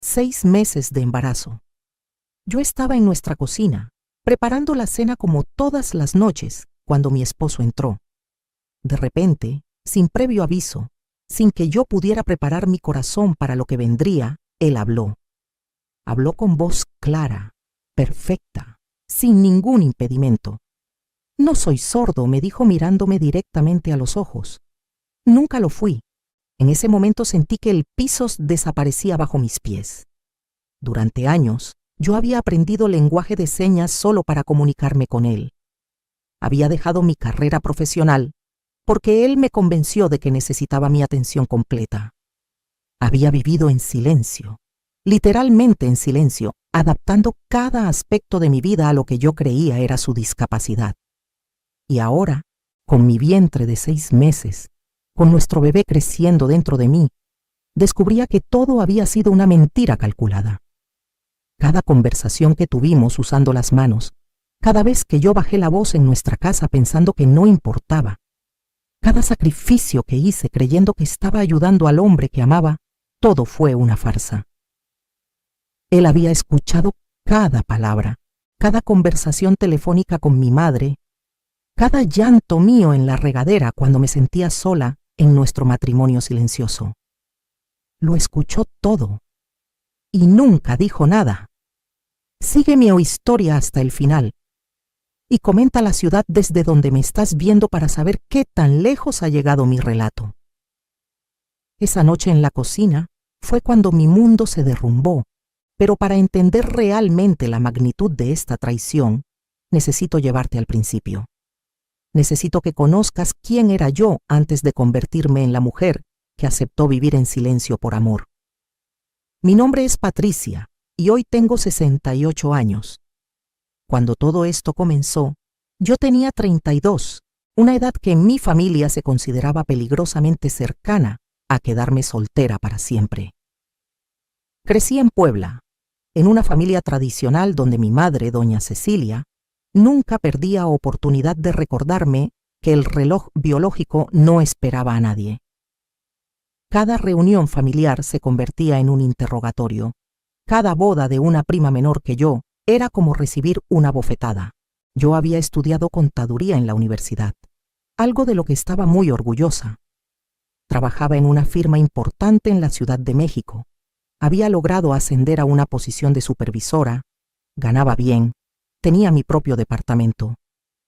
6 meses de embarazo. Yo estaba en nuestra cocina, preparando la cena como todas las noches, cuando mi esposo entró. De repente, sin previo aviso, sin que yo pudiera preparar mi corazón para lo que vendría, él habló. Habló con voz clara, perfecta, sin ningún impedimento. No soy sordo, me dijo mirándome directamente a los ojos. Nunca lo fui. En ese momento sentí que el piso desaparecía bajo mis pies. Durante años, yo había aprendido lenguaje de señas solo para comunicarme con él. Había dejado mi carrera profesional porque él me convenció de que necesitaba mi atención completa. Había vivido en silencio, literalmente en silencio, adaptando cada aspecto de mi vida a lo que yo creía era su discapacidad. Y ahora, con mi vientre de 6 meses, con nuestro bebé creciendo dentro de mí, descubría que todo había sido una mentira calculada. Cada conversación que tuvimos usando las manos, cada vez que yo bajé la voz en nuestra casa pensando que no importaba, cada sacrificio que hice creyendo que estaba ayudando al hombre que amaba, todo fue una farsa. Él había escuchado cada palabra, cada conversación telefónica con mi madre, cada llanto mío en la regadera cuando me sentía sola en nuestro matrimonio silencioso. Lo escuchó todo y nunca dijo nada. Sigue mi historia hasta el final y comenta la ciudad desde donde me estás viendo para saber qué tan lejos ha llegado mi relato. Esa noche en la cocina fue cuando mi mundo se derrumbó, pero para entender realmente la magnitud de esta traición, necesito llevarte al principio. Necesito que conozcas quién era yo antes de convertirme en la mujer que aceptó vivir en silencio por amor. Mi nombre es Patricia y hoy tengo 68 años. Cuando todo esto comenzó, yo tenía 32, una edad que en mi familia se consideraba peligrosamente cercana a quedarme soltera para siempre. Crecí en Puebla, en una familia tradicional donde mi madre, doña Cecilia, nunca perdía oportunidad de recordarme que el reloj biológico no esperaba a nadie. Cada reunión familiar se convertía en un interrogatorio. Cada boda de una prima menor que yo era como recibir una bofetada. Yo había estudiado contaduría en la universidad, algo de lo que estaba muy orgullosa. Trabajaba en una firma importante en la Ciudad de México. Había logrado ascender a una posición de supervisora, ganaba bien, tenía mi propio departamento.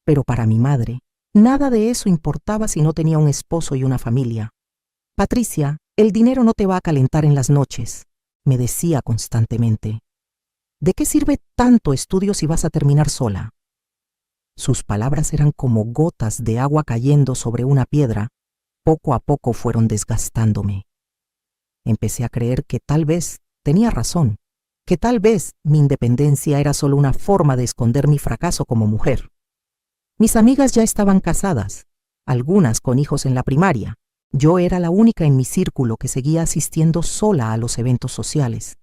Pero para mi madre, nada de eso importaba si no tenía un esposo y una familia. Patricia, el dinero no te va a calentar en las noches, me decía constantemente. ¿De qué sirve tanto estudio si vas a terminar sola? Sus palabras eran como gotas de agua cayendo sobre una piedra. Poco a poco fueron desgastándome. Empecé a creer que tal vez tenía razón, que tal vez mi independencia era solo una forma de esconder mi fracaso como mujer. Mis amigas ya estaban casadas, algunas con hijos en la primaria. Yo era la única en mi círculo que seguía asistiendo sola a los eventos sociales.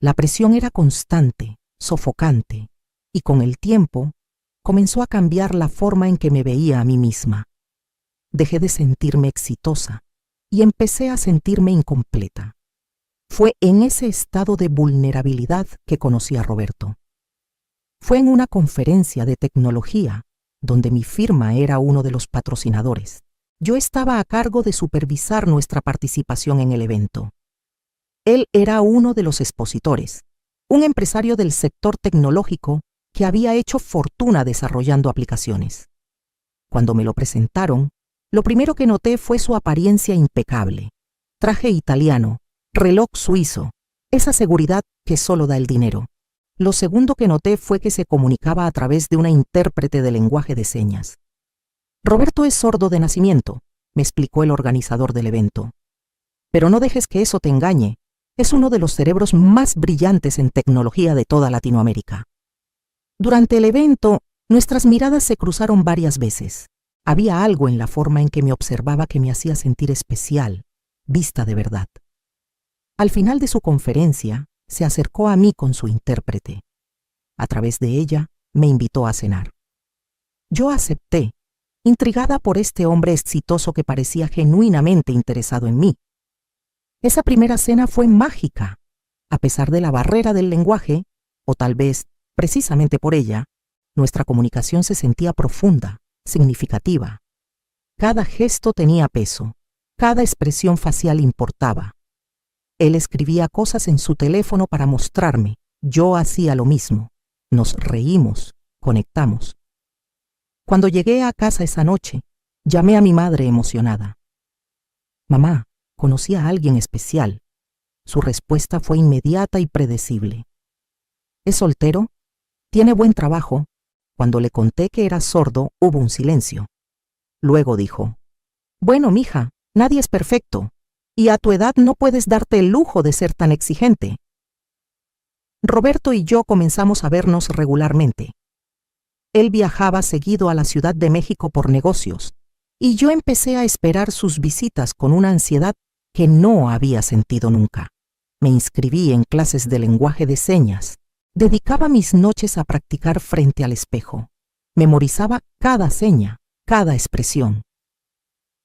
La presión era constante, sofocante, y con el tiempo comenzó a cambiar la forma en que me veía a mí misma. Dejé de sentirme exitosa y empecé a sentirme incompleta. Fue en ese estado de vulnerabilidad que conocí a Roberto. Fue en una conferencia de tecnología, donde mi firma era uno de los patrocinadores. Yo estaba a cargo de supervisar nuestra participación en el evento. Él era uno de los expositores, un empresario del sector tecnológico que había hecho fortuna desarrollando aplicaciones. Cuando me lo presentaron, lo primero que noté fue su apariencia impecable. Traje italiano, reloj suizo, esa seguridad que solo da el dinero. Lo segundo que noté fue que se comunicaba a través de una intérprete de lenguaje de señas. Roberto es sordo de nacimiento, me explicó el organizador del evento. Pero no dejes que eso te engañe. Es uno de los cerebros más brillantes en tecnología de toda Latinoamérica. Durante el evento, nuestras miradas se cruzaron varias veces. Había algo en la forma en que me observaba que me hacía sentir especial, vista de verdad. Al final de su conferencia, se acercó a mí con su intérprete. A través de ella, me invitó a cenar. Yo acepté, intrigada por este hombre exitoso que parecía genuinamente interesado en mí. Esa primera cena fue mágica. A pesar de la barrera del lenguaje, o tal vez precisamente por ella, nuestra comunicación se sentía profunda, significativa. Cada gesto tenía peso, cada expresión facial importaba. Él escribía cosas en su teléfono para mostrarme, yo hacía lo mismo. Nos reímos, conectamos. Cuando llegué a casa esa noche, llamé a mi madre emocionada. Mamá, conocí a alguien especial. Su respuesta fue inmediata y predecible. ¿Es soltero? ¿Tiene buen trabajo? Cuando le conté que era sordo, hubo un silencio. Luego dijo, bueno, mija, nadie es perfecto, y a tu edad no puedes darte el lujo de ser tan exigente. Roberto y yo comenzamos a vernos regularmente. Él viajaba seguido a la Ciudad de México por negocios, y yo empecé a esperar sus visitas con una ansiedad que no había sentido nunca. Me inscribí en clases de lenguaje de señas. Dedicaba mis noches a practicar frente al espejo. Memorizaba cada seña, cada expresión.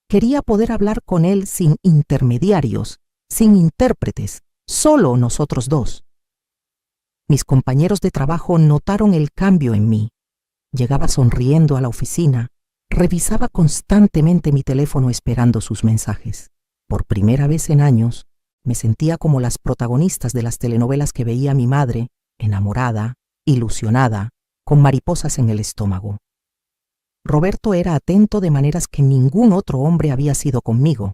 Quería poder hablar con él sin intermediarios, sin intérpretes, solo nosotros dos. Mis compañeros de trabajo notaron el cambio en mí. Llegaba sonriendo a la oficina, revisaba constantemente mi teléfono esperando sus mensajes. Por primera vez en años, me sentía como las protagonistas de las telenovelas que veía mi madre, enamorada, ilusionada, con mariposas en el estómago. Roberto era atento de maneras que ningún otro hombre había sido conmigo.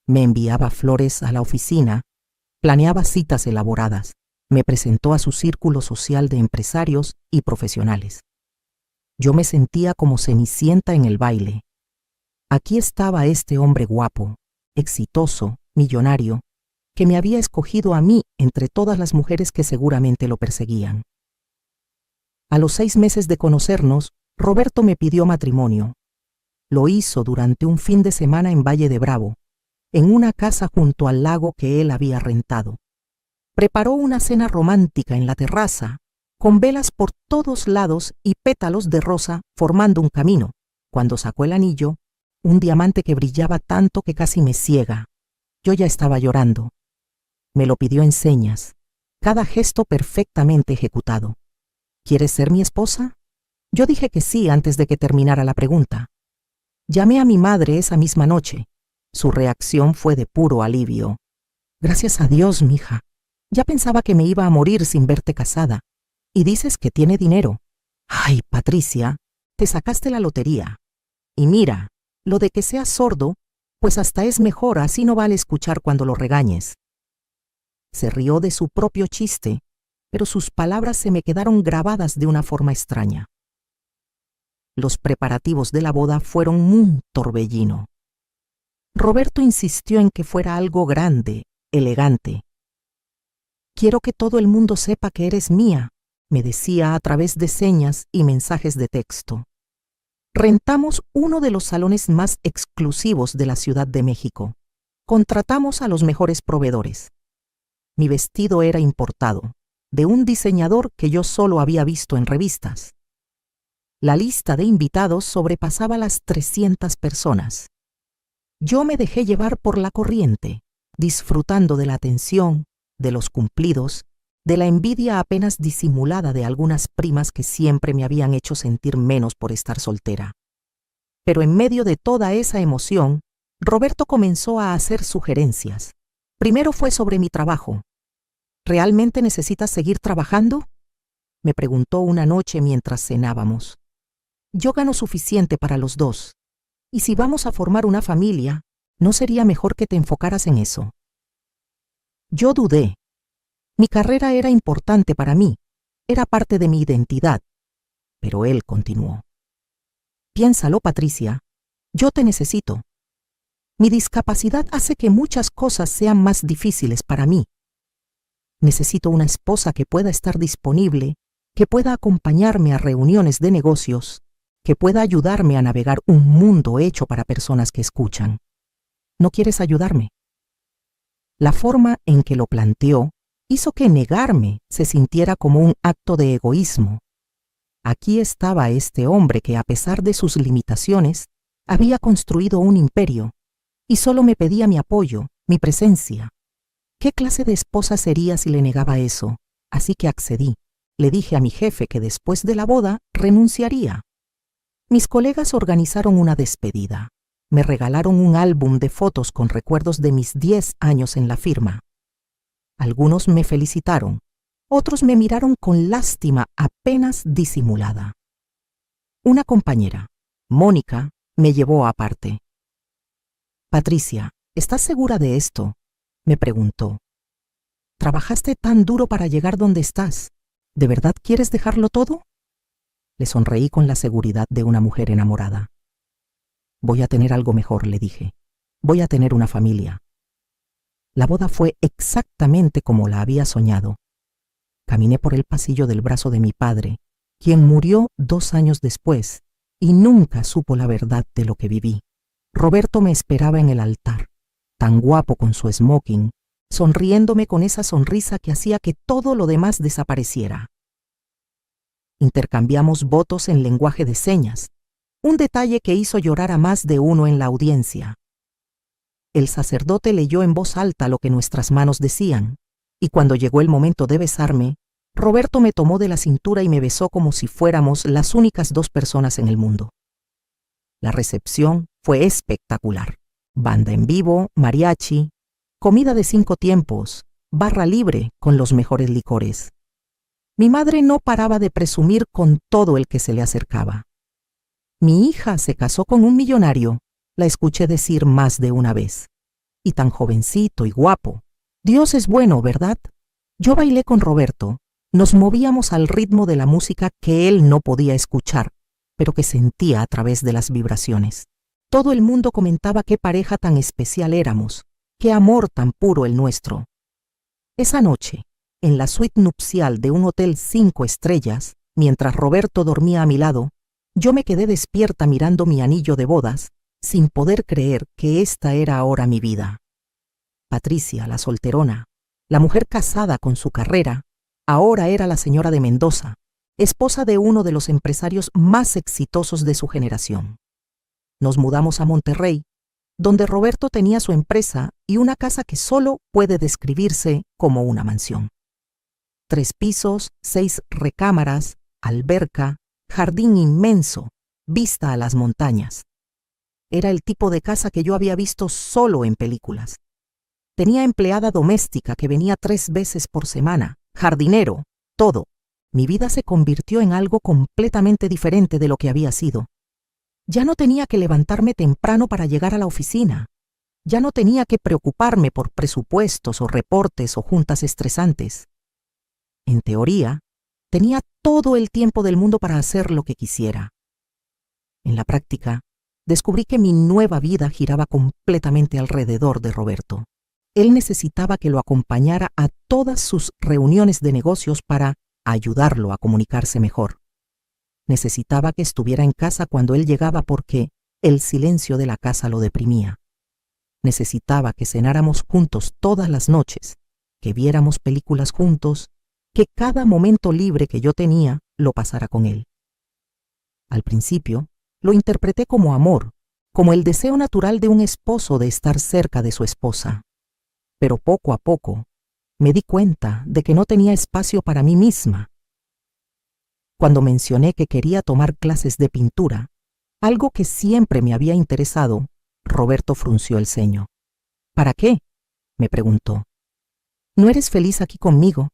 Me enviaba flores a la oficina, planeaba citas elaboradas, me presentó a su círculo social de empresarios y profesionales. Yo me sentía como Cenicienta en el baile. Aquí estaba este hombre guapo, exitoso, millonario, que me había escogido a mí entre todas las mujeres que seguramente lo perseguían. A los 6 meses de conocernos, Roberto me pidió matrimonio. Lo hizo durante un fin de semana en Valle de Bravo, en una casa junto al lago que él había rentado. Preparó una cena romántica en la terraza, con velas por todos lados y pétalos de rosa formando un camino. Cuando sacó el anillo, un diamante que brillaba tanto que casi me ciega. Yo ya estaba llorando. Me lo pidió en señas, cada gesto perfectamente ejecutado. ¿Quieres ser mi esposa? Yo dije que sí antes de que terminara la pregunta. Llamé a mi madre esa misma noche. Su reacción fue de puro alivio. Gracias a Dios, mija. Ya pensaba que me iba a morir sin verte casada. Y dices que tiene dinero. Ay, Patricia, te sacaste la lotería. Y mira, lo de que seas sordo, pues hasta es mejor, así no vale escuchar cuando lo regañes. Se rió de su propio chiste, pero sus palabras se me quedaron grabadas de una forma extraña. Los preparativos de la boda fueron un torbellino. Roberto insistió en que fuera algo grande, elegante. Quiero que todo el mundo sepa que eres mía, me decía a través de señas y mensajes de texto. Rentamos uno de los salones más exclusivos de la Ciudad de México. Contratamos a los mejores proveedores. Mi vestido era importado, de un diseñador que yo solo había visto en revistas. La lista de invitados sobrepasaba las 300 personas. Yo me dejé llevar por la corriente, disfrutando de la atención, de los cumplidos, de la envidia apenas disimulada de algunas primas que siempre me habían hecho sentir menos por estar soltera. Pero en medio de toda esa emoción, Roberto comenzó a hacer sugerencias. Primero fue sobre mi trabajo. ¿Realmente necesitas seguir trabajando?, me preguntó una noche mientras cenábamos. Yo gano suficiente para los dos. Y si vamos a formar una familia, ¿no sería mejor que te enfocaras en eso? Yo dudé. Mi carrera era importante para mí, era parte de mi identidad. Pero él continuó. Piénsalo, Patricia, yo te necesito. Mi discapacidad hace que muchas cosas sean más difíciles para mí. Necesito una esposa que pueda estar disponible, que pueda acompañarme a reuniones de negocios, que pueda ayudarme a navegar un mundo hecho para personas que escuchan. ¿No quieres ayudarme? La forma en que lo planteó hizo que negarme se sintiera como un acto de egoísmo. Aquí estaba este hombre que, a pesar de sus limitaciones, había construido un imperio y solo me pedía mi apoyo, mi presencia. ¿Qué clase de esposa sería si le negaba eso? Así que accedí. Le dije a mi jefe que después de la boda renunciaría. Mis colegas organizaron una despedida. Me regalaron un álbum de fotos con recuerdos de mis 10 años en la firma. Algunos me felicitaron, otros me miraron con lástima apenas disimulada. Una compañera, Mónica, me llevó aparte. Patricia, ¿estás segura de esto?, me preguntó. ¿Trabajaste tan duro para llegar donde estás? ¿De verdad quieres dejarlo todo? Le sonreí con la seguridad de una mujer enamorada. Voy a tener algo mejor, le dije. Voy a tener una familia. La boda fue exactamente como la había soñado. Caminé por el pasillo del brazo de mi padre, quien murió 2 años después, y nunca supo la verdad de lo que viví. Roberto me esperaba en el altar, tan guapo con su smoking, sonriéndome con esa sonrisa que hacía que todo lo demás desapareciera. Intercambiamos votos en lenguaje de señas, un detalle que hizo llorar a más de uno en la audiencia. El sacerdote leyó en voz alta lo que nuestras manos decían, y cuando llegó el momento de besarme, Roberto me tomó de la cintura y me besó como si fuéramos las únicas 2 personas en el mundo. La recepción fue espectacular. Banda en vivo, mariachi, comida de 5 tiempos, barra libre con los mejores licores. Mi madre no paraba de presumir con todo el que se le acercaba. Mi hija se casó con un millonario, la escuché decir más de una vez. Y tan jovencito y guapo. Dios es bueno, ¿verdad? Yo bailé con Roberto. Nos movíamos al ritmo de la música que él no podía escuchar, pero que sentía a través de las vibraciones. Todo el mundo comentaba qué pareja tan especial éramos, qué amor tan puro el nuestro. Esa noche, en la suite nupcial de un hotel 5 estrellas, mientras Roberto dormía a mi lado, yo me quedé despierta mirando mi anillo de bodas, sin poder creer que esta era ahora mi vida. Patricia, la solterona, la mujer casada con su carrera, ahora era la señora de Mendoza, esposa de uno de los empresarios más exitosos de su generación. Nos mudamos a Monterrey, donde Roberto tenía su empresa y una casa que solo puede describirse como una mansión. 3 pisos, 6 recámaras, alberca, jardín inmenso, vista a las montañas. Era el tipo de casa que yo había visto solo en películas. Tenía empleada doméstica que venía 3 veces por semana, jardinero, todo. Mi vida se convirtió en algo completamente diferente de lo que había sido. Ya no tenía que levantarme temprano para llegar a la oficina. Ya no tenía que preocuparme por presupuestos o reportes o juntas estresantes. En teoría, tenía todo el tiempo del mundo para hacer lo que quisiera. En la práctica, descubrí que mi nueva vida giraba completamente alrededor de Roberto. Él necesitaba que lo acompañara a todas sus reuniones de negocios para ayudarlo a comunicarse mejor. Necesitaba que estuviera en casa cuando él llegaba porque el silencio de la casa lo deprimía. Necesitaba que cenáramos juntos todas las noches, que viéramos películas juntos, que cada momento libre que yo tenía lo pasara con él. Al principio, lo interpreté como amor, como el deseo natural de un esposo de estar cerca de su esposa. Pero poco a poco, me di cuenta de que no tenía espacio para mí misma. Cuando mencioné que quería tomar clases de pintura, algo que siempre me había interesado, Roberto frunció el ceño. ¿Para qué?, me preguntó. ¿No eres feliz aquí conmigo?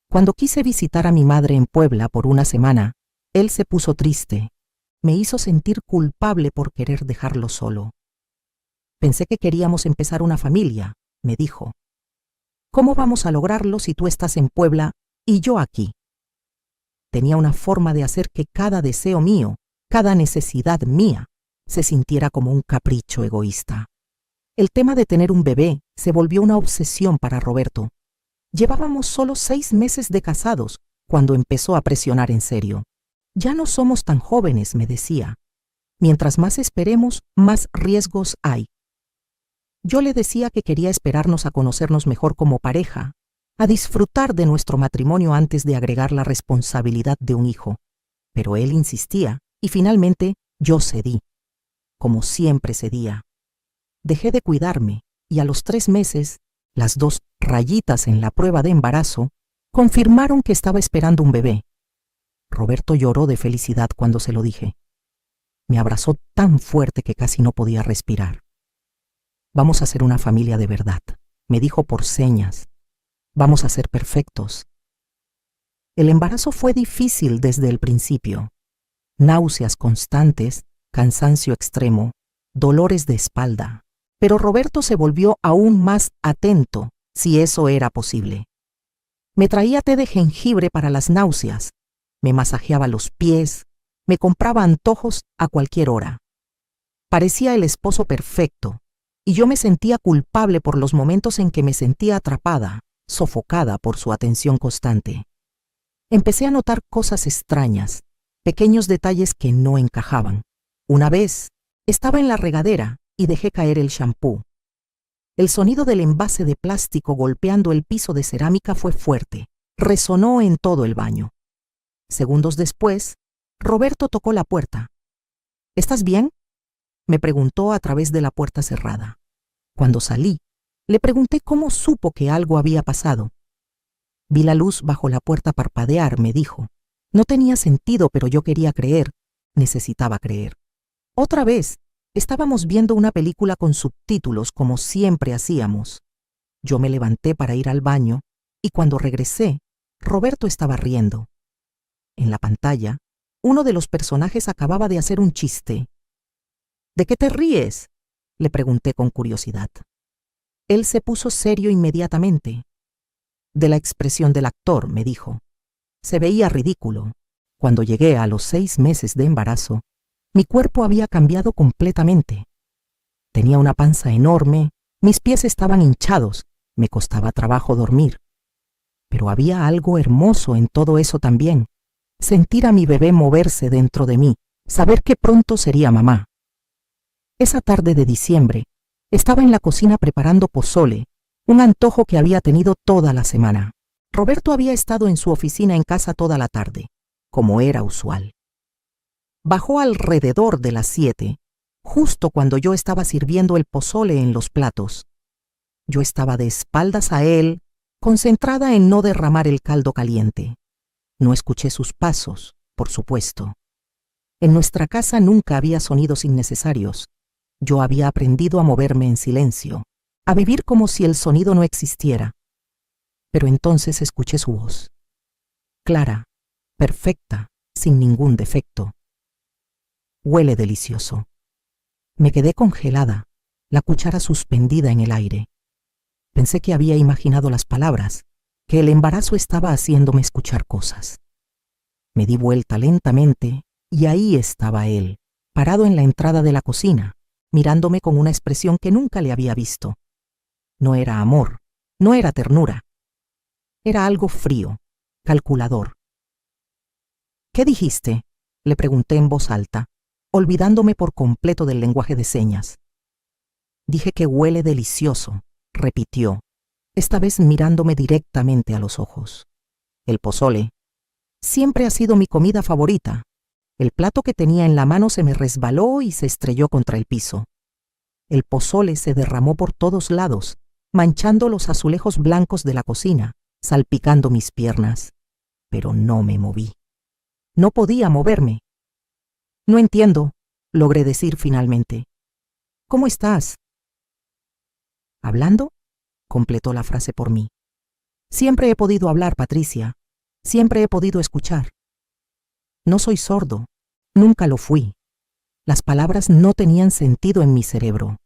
Cuando quise visitar a mi madre en Puebla por una semana, él se puso triste. Me hizo sentir culpable por querer dejarlo solo. Pensé que queríamos empezar una familia, me dijo. ¿Cómo vamos a lograrlo si tú estás en Puebla y yo aquí? Tenía una forma de hacer que cada deseo mío, cada necesidad mía, se sintiera como un capricho egoísta. El tema de tener un bebé se volvió una obsesión para Roberto. Llevábamos solo 6 meses de casados cuando empezó a presionar en serio. Ya no somos tan jóvenes, me decía. Mientras más esperemos, más riesgos hay. Yo le decía que quería esperarnos a conocernos mejor como pareja, a disfrutar de nuestro matrimonio antes de agregar la responsabilidad de un hijo. Pero él insistía y finalmente yo cedí, como siempre cedía. Dejé de cuidarme y a los 3 meses Las 2 rayitas en la prueba de embarazo confirmaron que estaba esperando un bebé. Roberto lloró de felicidad cuando se lo dije. Me abrazó tan fuerte que casi no podía respirar. Vamos a ser una familia de verdad, me dijo por señas. Vamos a ser perfectos. El embarazo fue difícil desde el principio. Náuseas constantes, cansancio extremo, dolores de espalda. Pero Roberto se volvió aún más atento, si eso era posible. Me traía té de jengibre para las náuseas, me masajeaba los pies, me compraba antojos a cualquier hora. Parecía el esposo perfecto, y yo me sentía culpable por los momentos en que me sentía atrapada, sofocada por su atención constante. Empecé a notar cosas extrañas, pequeños detalles que no encajaban. Una vez, estaba en la regadera y dejé caer el champú. El sonido del envase de plástico golpeando el piso de cerámica fue fuerte, resonó en todo el baño. Segundos después, Roberto tocó la puerta. ¿Estás bien?, me preguntó a través de la puerta cerrada. Cuando salí, le pregunté cómo supo que algo había pasado. Vi la luz bajo la puerta parpadear, me dijo. No tenía sentido, pero yo quería creer. Necesitaba creer. Otra vez, estábamos viendo una película con subtítulos como siempre hacíamos. Yo me levanté para ir al baño y cuando regresé, Roberto estaba riendo. En la pantalla, uno de los personajes acababa de hacer un chiste. ¿De qué te ríes?, le pregunté con curiosidad. Él se puso serio inmediatamente. De la expresión del actor, me dijo. Se veía ridículo. Cuando llegué a los 6 meses de embarazo, mi cuerpo había cambiado completamente. Tenía una panza enorme, mis pies estaban hinchados, me costaba trabajo dormir. Pero había algo hermoso en todo eso también. Sentir a mi bebé moverse dentro de mí, saber que pronto sería mamá. Esa tarde de diciembre, estaba en la cocina preparando pozole, un antojo que había tenido toda la semana. Roberto había estado en su oficina en casa toda la tarde, como era usual. Bajó alrededor de las 7, justo cuando yo estaba sirviendo el pozole en los platos. Yo estaba de espaldas a él, concentrada en no derramar el caldo caliente. No escuché sus pasos, por supuesto. En nuestra casa nunca había sonidos innecesarios. Yo había aprendido a moverme en silencio, a vivir como si el sonido no existiera. Pero entonces escuché su voz. Clara, perfecta, sin ningún defecto. Huele delicioso. Me quedé congelada, la cuchara suspendida en el aire. Pensé que había imaginado las palabras, que el embarazo estaba haciéndome escuchar cosas. Me di vuelta lentamente y ahí estaba él, parado en la entrada de la cocina, mirándome con una expresión que nunca le había visto. No era amor, no era ternura. Era algo frío, calculador. ¿Qué dijiste?, le pregunté en voz alta, olvidándome por completo del lenguaje de señas. Dije que huele delicioso, repitió, esta vez mirándome directamente a los ojos. El pozole siempre ha sido mi comida favorita. El plato que tenía en la mano se me resbaló y se estrelló contra el piso. El pozole se derramó por todos lados, manchando los azulejos blancos de la cocina, salpicando mis piernas. Pero no me moví. No podía moverme. No entiendo, logré decir finalmente. ¿Cómo estás? ¿Hablando?, completó la frase por mí. Siempre he podido hablar, Patricia. Siempre he podido escuchar. No soy sordo. Nunca lo fui. Las palabras no tenían sentido en mi cerebro.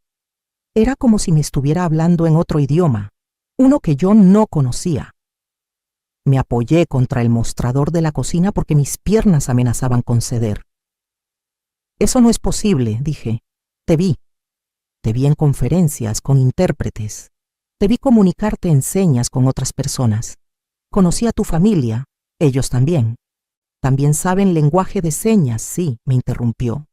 Era como si me estuviera hablando en otro idioma, uno que yo no conocía. Me apoyé contra el mostrador de la cocina porque mis piernas amenazaban con ceder. Eso no es posible, dije. Te vi. Te vi en conferencias con intérpretes. Te vi comunicarte en señas con otras personas. Conocí a tu familia, ellos también. También saben lenguaje de señas, sí, me interrumpió.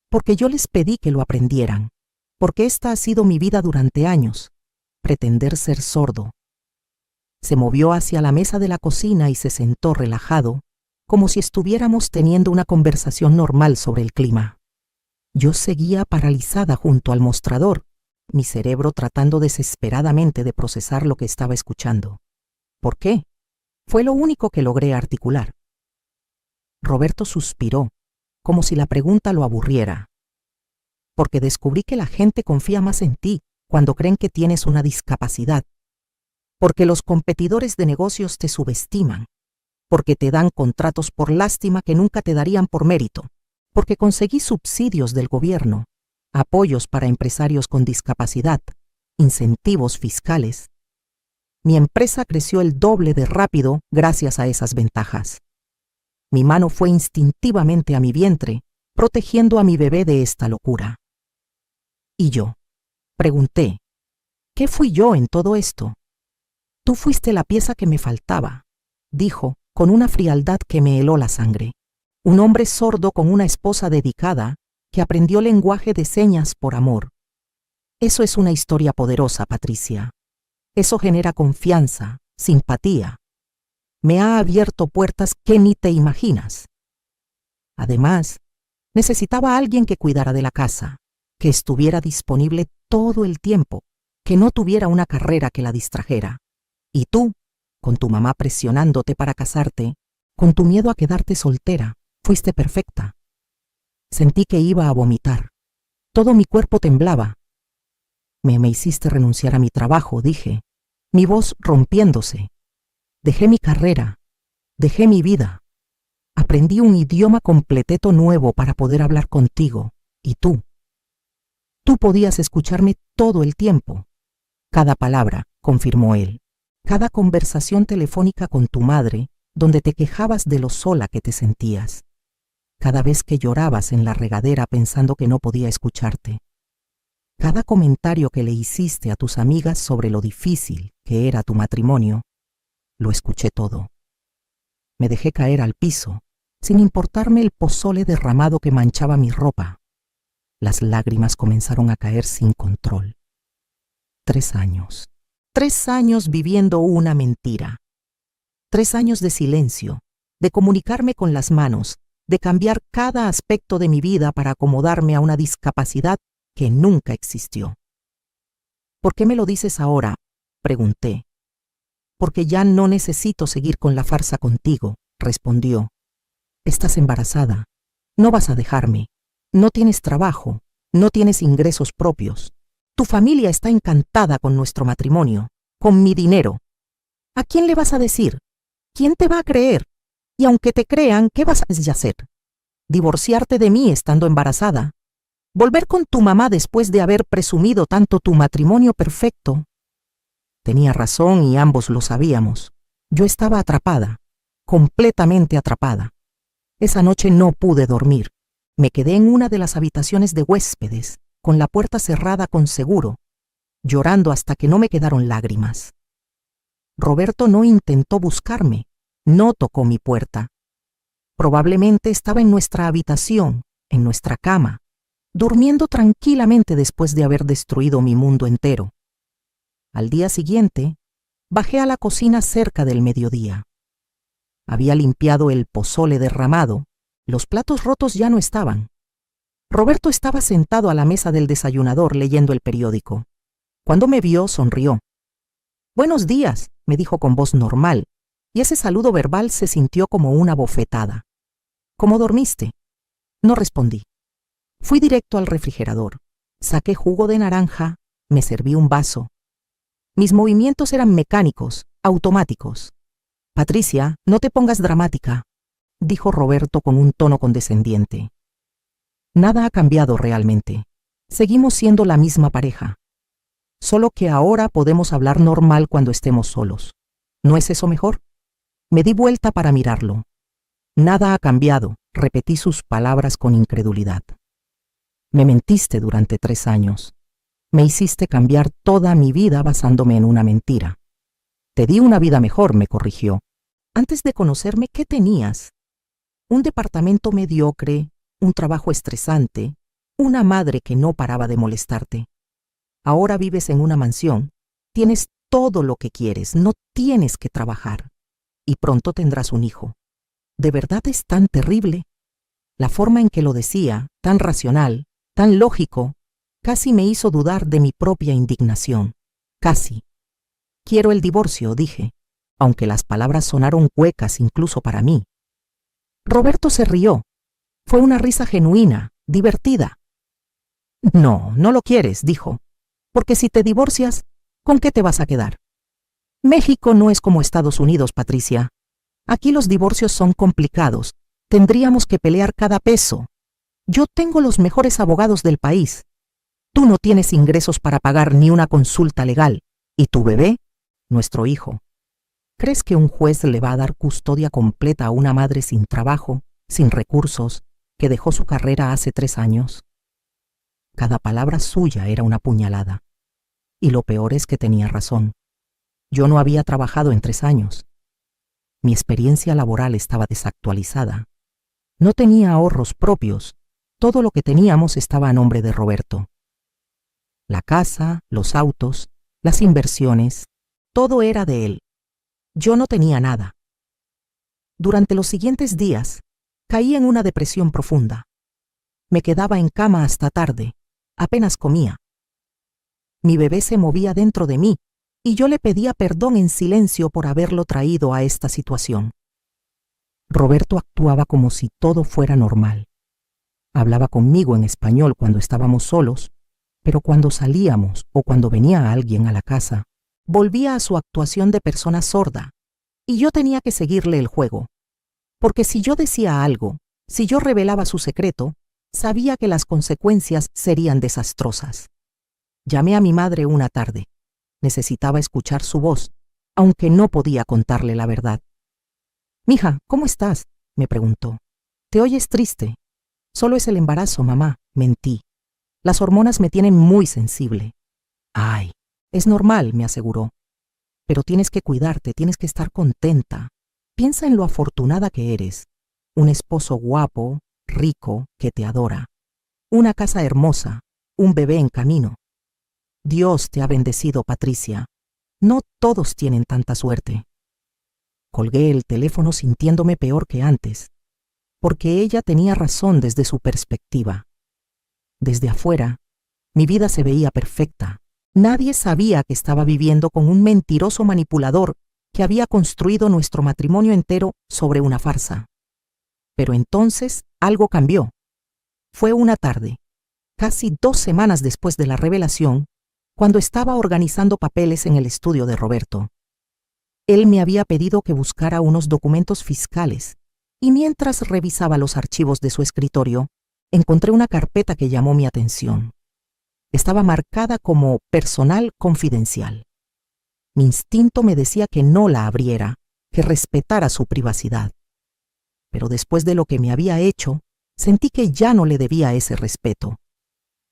Porque yo les pedí que lo aprendieran. Porque esta ha sido mi vida durante años. Pretender ser sordo. Se movió hacia la mesa de la cocina y se sentó relajado, como si estuviéramos teniendo una conversación normal sobre el clima. Yo seguía paralizada junto al mostrador, mi cerebro tratando desesperadamente de procesar lo que estaba escuchando. ¿Por qué? Fue lo único que logré articular. Roberto suspiró, como si la pregunta lo aburriera. Porque descubrí que la gente confía más en ti cuando creen que tienes una discapacidad. Porque los competidores de negocios te subestiman. Porque te dan contratos por lástima que nunca te darían por mérito. Porque conseguí subsidios del gobierno, apoyos para empresarios con discapacidad, incentivos fiscales. Mi empresa creció el doble de rápido gracias a esas ventajas. Mi mano fue instintivamente a mi vientre, protegiendo a mi bebé de esta locura. ¿Y yo? Pregunté. ¿Qué fui yo en todo esto? Tú fuiste la pieza que me faltaba, dijo, con una frialdad que me heló la sangre. Un hombre sordo con una esposa dedicada que aprendió lenguaje de señas por amor. Eso es una historia poderosa, Patricia. Eso genera confianza, simpatía. Me ha abierto puertas que ni te imaginas. Además, necesitaba a alguien que cuidara de la casa, que estuviera disponible todo el tiempo, que no tuviera una carrera que la distrajera. Y tú, con tu mamá presionándote para casarte, con tu miedo a quedarte soltera, fuiste perfecta. Sentí que iba a vomitar. Todo mi cuerpo temblaba. Me hiciste renunciar a mi trabajo, dije, mi voz rompiéndose. Dejé mi carrera, dejé mi vida. Aprendí un idioma completeto nuevo para poder hablar contigo, y tú. Tú podías escucharme todo el tiempo. Cada palabra, confirmó él. Cada conversación telefónica con tu madre, donde te quejabas de lo sola que te sentías. Cada vez que llorabas en la regadera pensando que no podía escucharte. Cada comentario que le hiciste a tus amigas sobre lo difícil que era tu matrimonio, lo escuché todo. Me dejé caer al piso, sin importarme el pozole derramado que manchaba mi ropa. Las lágrimas comenzaron a caer sin control. 3 años. 3 años viviendo una mentira. 3 años de silencio, de comunicarme con las manos, de cambiar cada aspecto de mi vida para acomodarme a una discapacidad que nunca existió. ¿Por qué me lo dices ahora?, pregunté. Porque ya no necesito seguir con la farsa contigo, respondió. Estás embarazada, no vas a dejarme, no tienes trabajo, no tienes ingresos propios. Tu familia está encantada con nuestro matrimonio, con mi dinero. ¿A quién le vas a decir? ¿Quién te va a creer? Y aunque te crean, ¿qué vas a hacer? ¿Divorciarte de mí estando embarazada? ¿Volver con tu mamá después de haber presumido tanto tu matrimonio perfecto? Tenía razón y ambos lo sabíamos. Yo estaba atrapada, completamente atrapada. Esa noche no pude dormir. Me quedé en una de las habitaciones de huéspedes, con la puerta cerrada con seguro, llorando hasta que no me quedaron lágrimas. Roberto no intentó buscarme, no tocó mi puerta. Probablemente estaba en nuestra habitación, en nuestra cama, durmiendo tranquilamente después de haber destruido mi mundo entero. Al día siguiente, bajé a la cocina cerca del mediodía. Había limpiado el pozole derramado, los platos rotos ya no estaban. Roberto estaba sentado a la mesa del desayunador leyendo el periódico. Cuando me vio, sonrió. «Buenos días», me dijo con voz normal, y ese saludo verbal se sintió como una bofetada. «¿Cómo dormiste?». No respondí. Fui directo al refrigerador. Saqué jugo de naranja, me serví un vaso. Mis movimientos eran mecánicos, automáticos. «Patricia, no te pongas dramática», dijo Roberto con un tono condescendiente. Nada ha cambiado realmente. Seguimos siendo la misma pareja. Solo que ahora podemos hablar normal cuando estemos solos. ¿No es eso mejor? Me di vuelta para mirarlo. Nada ha cambiado, repetí sus palabras con incredulidad. Me mentiste durante 3 años. Me hiciste cambiar toda mi vida basándome en una mentira. Te di una vida mejor, me corrigió. Antes de conocerme, ¿qué tenías? Un departamento mediocre, un trabajo estresante, una madre que no paraba de molestarte. Ahora vives en una mansión, tienes todo lo que quieres, no tienes que trabajar. Y pronto tendrás un hijo. ¿De verdad es tan terrible? La forma en que lo decía, tan racional, tan lógico, Casi me hizo dudar de mi propia indignación. Casi. Quiero el divorcio, dije, aunque las palabras sonaron huecas incluso para mí. Roberto se rió. Fue una risa genuina, divertida. No, no lo quieres, dijo, porque si te divorcias, ¿con qué te vas a quedar? México no es como Estados Unidos, Patricia. Aquí los divorcios son complicados. Tendríamos que pelear cada peso. Yo tengo los mejores abogados del país. Tú no tienes ingresos para pagar ni una consulta legal. ¿Y tu bebé? Nuestro hijo. ¿Crees que un juez le va a dar custodia completa a una madre sin trabajo, sin recursos, que dejó su carrera hace 3 años? Cada palabra suya era una puñalada. Y lo peor es que tenía razón. Yo no había trabajado en 3 años. Mi experiencia laboral estaba desactualizada. No tenía ahorros propios. Todo lo que teníamos estaba a nombre de Roberto. La casa, los autos, las inversiones, todo era de él. Yo no tenía nada. Durante los siguientes días, caí en una depresión profunda. Me quedaba en cama hasta tarde, apenas comía. Mi bebé se movía dentro de mí y yo le pedía perdón en silencio por haberlo traído a esta situación. Roberto actuaba como si todo fuera normal. Hablaba conmigo en español cuando estábamos solos, pero cuando salíamos o cuando venía alguien a la casa, volvía a su actuación de persona sorda, y yo tenía que seguirle el juego, porque si yo decía algo, si yo revelaba su secreto, sabía que las consecuencias serían desastrosas. Llamé a mi madre una tarde. Necesitaba escuchar su voz, aunque no podía contarle la verdad. «Mija, ¿cómo estás?», me preguntó. «Te oyes triste». «Solo es el embarazo, mamá», mentí. «Las hormonas me tienen muy sensible». «Ay, es normal», me aseguró. «Pero tienes que cuidarte, tienes que estar contenta. Piensa en lo afortunada que eres. Un esposo guapo, rico, que te adora. Una casa hermosa, un bebé en camino. Dios te ha bendecido, Patricia. No todos tienen tanta suerte». Colgué el teléfono sintiéndome peor que antes, porque ella tenía razón desde su perspectiva. Desde afuera, mi vida se veía perfecta. Nadie sabía que estaba viviendo con un mentiroso manipulador que había construido nuestro matrimonio entero sobre una farsa. Pero entonces algo cambió. Fue una tarde, casi 2 semanas después de la revelación, cuando estaba organizando papeles en el estudio de Roberto. Él me había pedido que buscara unos documentos fiscales, y mientras revisaba los archivos de su escritorio, encontré una carpeta que llamó mi atención. Estaba marcada como personal confidencial. Mi instinto me decía que no la abriera, que respetara su privacidad. Pero después de lo que me había hecho, sentí que ya no le debía ese respeto.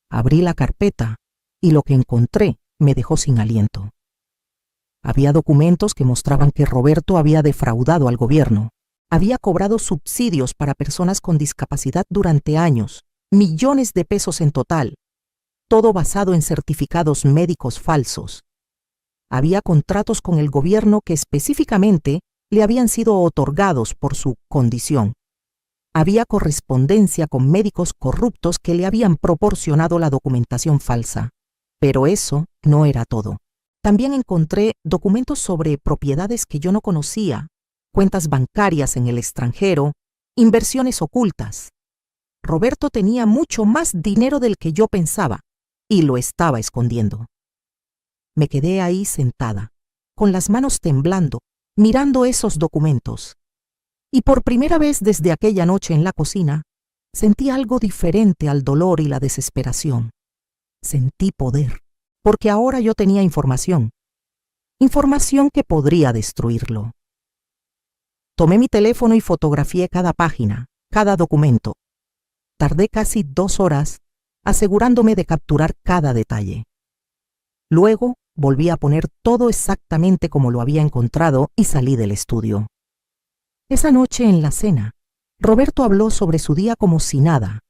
Abrí la carpeta y lo que encontré me dejó sin aliento. Había documentos que mostraban que Roberto había defraudado al gobierno. Había cobrado subsidios para personas con discapacidad durante años, millones de pesos en total, todo basado en certificados médicos falsos. Había contratos con el gobierno que específicamente le habían sido otorgados por su condición. Había correspondencia con médicos corruptos que le habían proporcionado la documentación falsa. Pero eso no era todo. También encontré documentos sobre propiedades que yo no conocía, cuentas bancarias en el extranjero, inversiones ocultas. Roberto tenía mucho más dinero del que yo pensaba, y lo estaba escondiendo. Me quedé ahí sentada, con las manos temblando, mirando esos documentos. Y por primera vez desde aquella noche en la cocina, sentí algo diferente al dolor y la desesperación. Sentí poder, porque ahora yo tenía información. Información que podría destruirlo. Tomé mi teléfono y fotografié cada página, cada documento. Tardé casi 2 horas asegurándome de capturar cada detalle. Luego volví a poner todo exactamente como lo había encontrado y salí del estudio. Esa noche en la cena, Roberto habló sobre su día como si nada.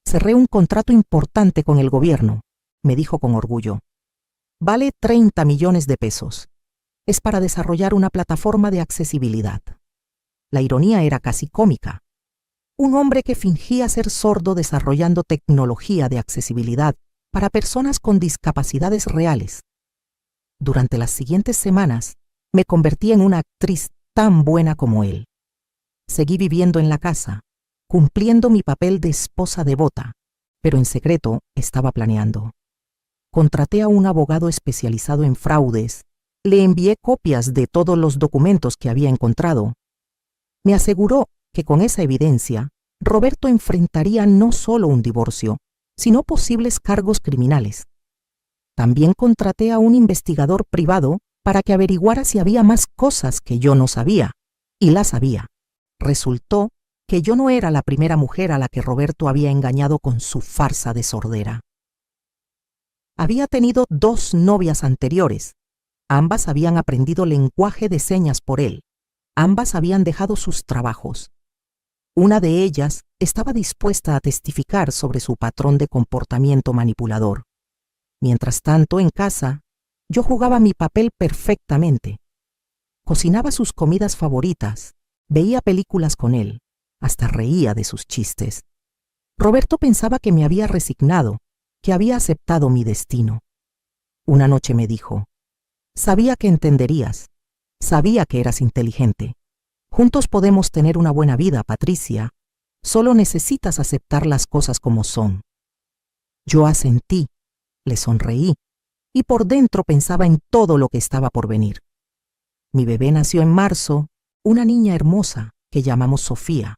«Cerré un contrato importante con el gobierno», me dijo con orgullo. «Vale 30 millones de pesos. Es para desarrollar una plataforma de accesibilidad». La ironía era casi cómica. Un hombre que fingía ser sordo desarrollando tecnología de accesibilidad para personas con discapacidades reales. Durante las siguientes semanas, me convertí en una actriz tan buena como él. Seguí viviendo en la casa, cumpliendo mi papel de esposa devota, pero en secreto estaba planeando. Contraté a un abogado especializado en fraudes, le envié copias de todos los documentos que había encontrado. Me aseguró que con esa evidencia, Roberto enfrentaría no solo un divorcio, sino posibles cargos criminales. También contraté a un investigador privado para que averiguara si había más cosas que yo no sabía, y las sabía. Resultó que yo no era la primera mujer a la que Roberto había engañado con su farsa de sordera. Había tenido 2 novias anteriores. Ambas habían aprendido lenguaje de señas por él. Ambas habían dejado sus trabajos. Una de ellas estaba dispuesta a testificar sobre su patrón de comportamiento manipulador. Mientras tanto, en casa, yo jugaba mi papel perfectamente. Cocinaba sus comidas favoritas, veía películas con él, hasta reía de sus chistes. Roberto pensaba que me había resignado, que había aceptado mi destino. Una noche me dijo: «Sabía que entenderías, sabía que eras inteligente. Juntos podemos tener una buena vida, Patricia. Solo necesitas aceptar las cosas como son». Yo asentí, le sonreí, y por dentro pensaba en todo lo que estaba por venir. Mi bebé nació en marzo, una niña hermosa que llamamos Sofía.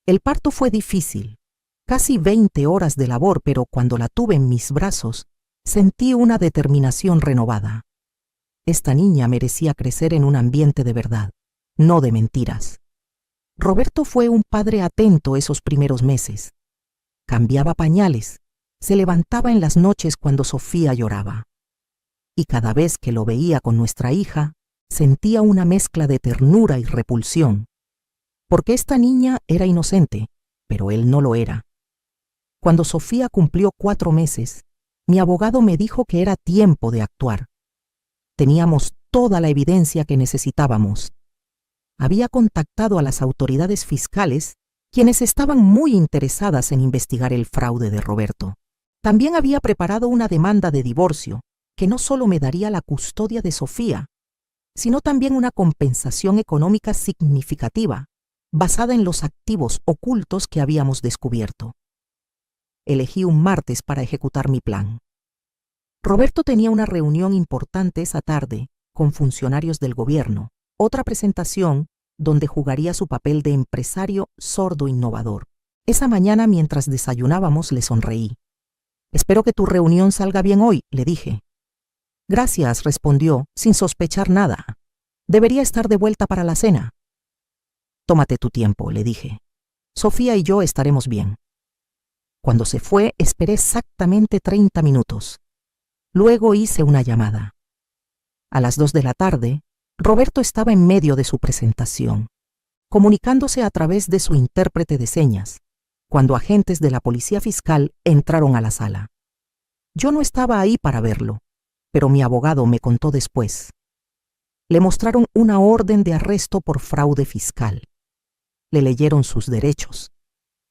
El parto fue difícil, casi 20 horas de labor, pero cuando la tuve en mis brazos, sentí una determinación renovada. Esta niña merecía crecer en un ambiente de verdad, no de mentiras. Roberto fue un padre atento esos primeros meses. Cambiaba pañales, se levantaba en las noches cuando Sofía lloraba. Y cada vez que lo veía con nuestra hija, sentía una mezcla de ternura y repulsión. Porque esta niña era inocente, pero él no lo era. Cuando Sofía cumplió 4 meses, mi abogado me dijo que era tiempo de actuar. Teníamos toda la evidencia que necesitábamos. Había contactado a las autoridades fiscales, quienes estaban muy interesadas en investigar el fraude de Roberto. También había preparado una demanda de divorcio, que no solo me daría la custodia de Sofía, sino también una compensación económica significativa, basada en los activos ocultos que habíamos descubierto. Elegí un martes para ejecutar mi plan. Roberto tenía una reunión importante esa tarde con funcionarios del gobierno, otra presentación donde jugaría su papel de empresario sordo innovador. Esa mañana, mientras desayunábamos, le sonreí. «Espero que tu reunión salga bien hoy», le dije. «Gracias», respondió, sin sospechar nada. «Debería estar de vuelta para la cena». «Tómate tu tiempo», le dije. «Sofía y yo estaremos bien». Cuando se fue, esperé exactamente 30 minutos. Luego hice una llamada. A las 2 de la tarde, Roberto estaba en medio de su presentación, comunicándose a través de su intérprete de señas, cuando agentes de la policía fiscal entraron a la sala. Yo no estaba ahí para verlo, pero mi abogado me contó después. Le mostraron una orden de arresto por fraude fiscal. Le leyeron sus derechos,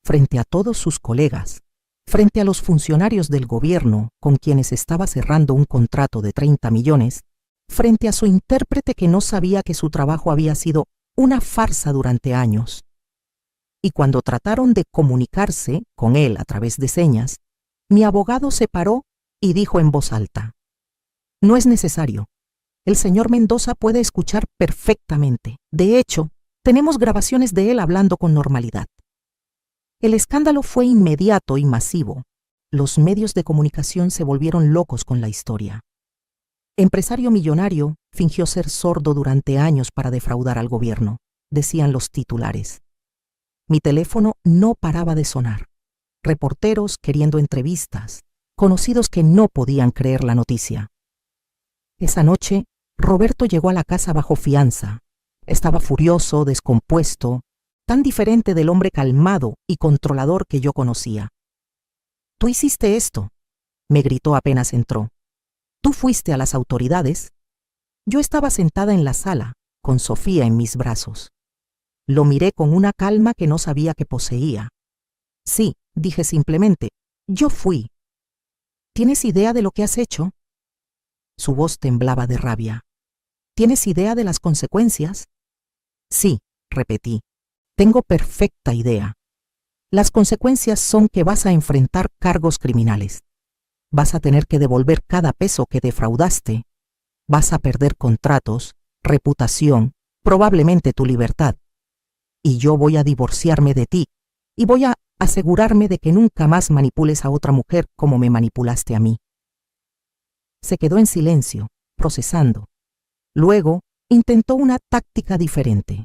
frente a todos sus colegas, frente a los funcionarios del gobierno con quienes estaba cerrando un contrato de 30 millones, frente a su intérprete que no sabía que su trabajo había sido una farsa durante años. Y cuando trataron de comunicarse con él a través de señas, mi abogado se paró y dijo en voz alta: «No es necesario. El señor Mendoza puede escuchar perfectamente. De hecho, tenemos grabaciones de él hablando con normalidad». El escándalo fue inmediato y masivo. Los medios de comunicación se volvieron locos con la historia. Empresario millonario fingió ser sordo durante años para defraudar al gobierno, decían los titulares. Mi teléfono no paraba de sonar. Reporteros queriendo entrevistas, conocidos que no podían creer la noticia. Esa noche, Roberto llegó a la casa bajo fianza. Estaba furioso, descompuesto, tan diferente del hombre calmado y controlador que yo conocía. «Tú hiciste esto», me gritó apenas entró. «Tú fuiste a las autoridades». Yo estaba sentada en la sala, con Sofía en mis brazos. Lo miré con una calma que no sabía que poseía. «Sí», dije simplemente, «yo fui». ¿Tienes idea de lo que has hecho? Su voz temblaba de rabia. ¿Tienes idea de las consecuencias? Sí, repetí. Tengo perfecta idea. Las consecuencias son que vas a enfrentar cargos criminales. Vas a tener que devolver cada peso que defraudaste. Vas a perder contratos, reputación, probablemente tu libertad. Y yo voy a divorciarme de ti y voy a asegurarme de que nunca más manipules a otra mujer como me manipulaste a mí. Se quedó en silencio, procesando. Luego, intentó una táctica diferente.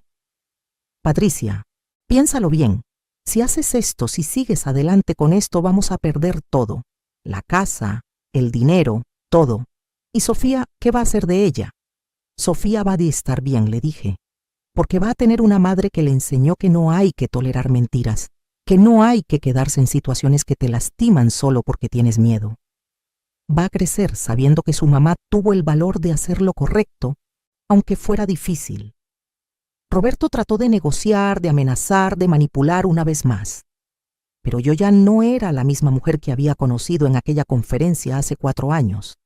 Patricia, piénsalo bien. Si haces esto, si sigues adelante con esto, vamos a perder todo. La casa, el dinero, todo. ¿Y Sofía, qué va a hacer de ella? Sofía va a estar bien, le dije, porque va a tener una madre que le enseñó que no hay que tolerar mentiras, que no hay que quedarse en situaciones que te lastiman solo porque tienes miedo. Va a crecer sabiendo que su mamá tuvo el valor de hacer lo correcto, aunque fuera difícil. Roberto trató de negociar, de amenazar, de manipular una vez más. Pero yo ya no era la misma mujer que había conocido en aquella conferencia hace 4 años.